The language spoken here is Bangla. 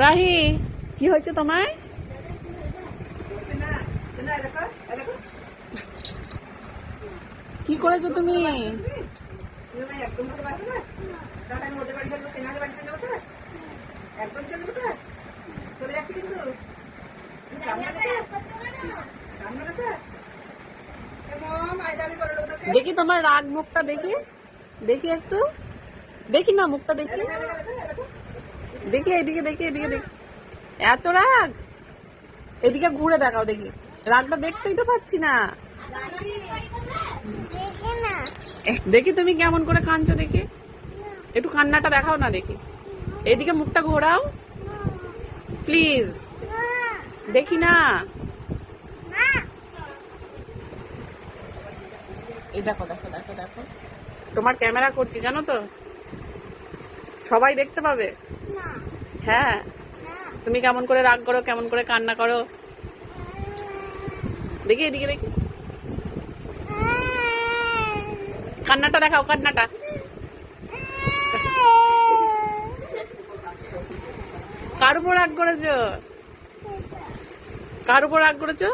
রাহি, কি হয়েছে তোমার? কি করেছো তুমি? দেখি তোমার রাগ মুখটা, দেখি দেখি একটু, দেখি না মুখটা, দেখি দেখি, এদিকে দেখি, এদিকে দেখি। এত রাগ? এদিকে ঘুরে দেখাও দেখি। রাগটা দেখতেই তো পাচ্ছি না। দেখি তুমি কেমন করে কাঁদছো, দেখি একটু কান্নাটা দেখাও না, দেখি। এদিকে মুখটা ঘোরাও প্লিজ, দেখি না। এই দেখো দেখো দেখো দেখো, তোমার ক্যামেরা করছি জানো তো, সবাই দেখতে পাবে। হ্যাঁ, তুমি কেমন করে রাগ করো, কেমন করে কান্না করো, দেখি এদিকে দেখি। কান্নাটা দেখাও, কান্নাটা। কার উপর রাগ করেছো? কার উপর রাগ করেছো?